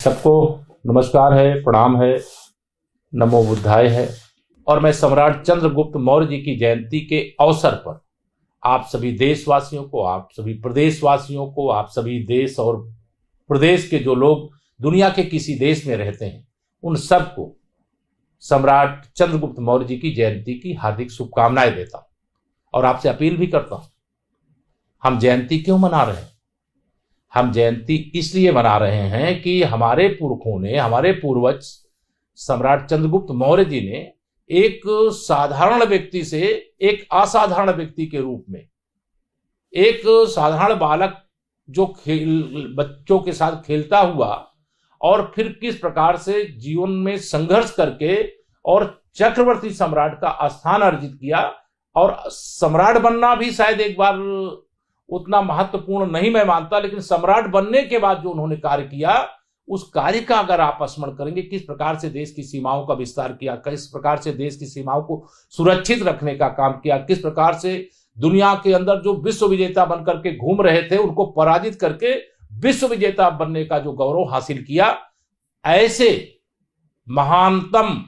सबको नमस्कार है, प्रणाम है, नमो बुद्धाय है। और मैं सम्राट चंद्रगुप्त मौर्य जी की जयंती के अवसर पर आप सभी देशवासियों को, आप सभी प्रदेशवासियों को, आप सभी देश और प्रदेश के जो लोग दुनिया के किसी देश में रहते हैं, उन सबको सम्राट चंद्रगुप्त मौर्य जी की जयंती की हार्दिक शुभकामनाएं देता हूं। और आपसे अपील भी करता हूं, हम जयंती क्यों मना रहे हैं? हम जयंती इसलिए मना रहे हैं कि हमारे पुरखों ने, हमारे पूर्वज सम्राट चंद्रगुप्त मौर्य जी ने एक साधारण व्यक्ति से एक असाधारण व्यक्ति के रूप में, एक साधारण बालक जो बच्चों के साथ खेलता हुआ और फिर किस प्रकार से जीवन में संघर्ष करके और चक्रवर्ती सम्राट का स्थान अर्जित किया। और सम्राट बनना भी शायद एक बार उतना महत्वपूर्ण नहीं मैं मानता, लेकिन सम्राट बनने के बाद जो उन्होंने कार्य किया, उस कार्य का अगर आप स्मरण करेंगे, किस प्रकार से देश की सीमाओं का विस्तार किया, किस प्रकार से देश की सीमाओं को सुरक्षित रखने का काम किया, किस प्रकार से दुनिया के अंदर जो विश्व विजेता बनकर के घूम रहे थे उनको पराजित करके विश्व विजेता बनने का जो गौरव हासिल किया, ऐसे महानतम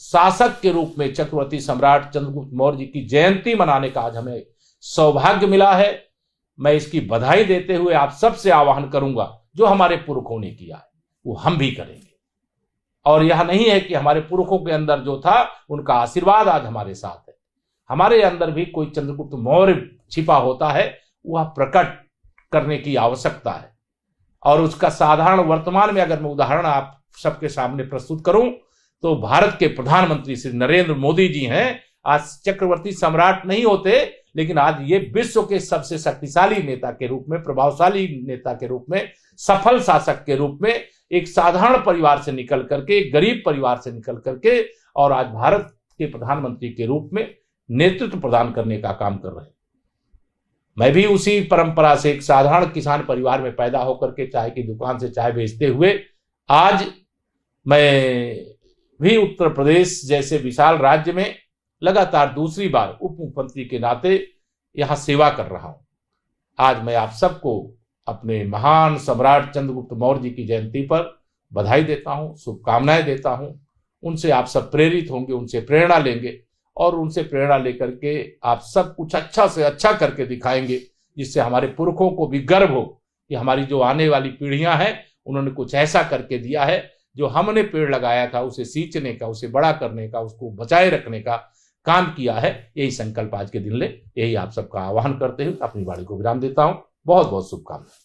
शासक के रूप में चक्रवर्ती सम्राट चंद्रगुप्त मौर्य जी की जयंती मनाने का आज हमें सौभाग्य मिला है। मैं इसकी बधाई देते हुए आप सबसे आह्वान करूंगा, जो हमारे पुरखों ने किया है वो हम भी करेंगे। और यह नहीं है कि हमारे पुरखों के अंदर जो था उनका आशीर्वाद आज हमारे साथ है, हमारे अंदर भी कोई चंद्रगुप्त मौर्य छिपा होता है, वह प्रकट करने की आवश्यकता है। और उसका साधारण वर्तमान में अगर मैं उदाहरण आप सबके सामने प्रस्तुत करूं तो भारत के प्रधानमंत्री श्री नरेंद्र मोदी जी हैं। आज चक्रवर्ती सम्राट नहीं होते, लेकिन आज ये विश्व के सबसे शक्तिशाली नेता के रूप में, प्रभावशाली नेता के रूप में, सफल शासक के रूप में, एक साधारण परिवार से निकल करके, एक गरीब परिवार से निकल करके और आज भारत के प्रधानमंत्री के रूप में नेतृत्व प्रदान करने का काम कर रहे हैं। मैं भी उसी परंपरा से एक साधारण किसान परिवार में पैदा होकर के चाय की दुकान से चाय बेचते हुए आज मैं भी उत्तर प्रदेश जैसे विशाल राज्य में लगातार दूसरी बार उप मुख्यमंत्री के नाते यहां सेवा कर रहा हूं। आज मैं आप सबको अपने महान सम्राट चंद्रगुप्त मौर्य जी की जयंती पर बधाई देता हूं, शुभकामनाएं देता हूं। उनसे आप सब प्रेरित होंगे, उनसे प्रेरणा लेंगे और उनसे प्रेरणा लेकर के आप सब कुछ अच्छा से अच्छा करके दिखाएंगे, जिससे हमारे पुरखों को भी गर्व हो कि हमारी जो आने वाली पीढ़ियां हैं उन्होंने कुछ ऐसा करके दिया है, जो हमने पेड़ लगाया था उसे सींचने का, उसे बड़ा करने का, उसको बचाए रखने का काम किया है। यही संकल्प आज के दिन ले, यही आप सबका आह्वान करते हुए अपनी वाणी को विराम देता हूं। बहुत बहुत शुभकामनाएं।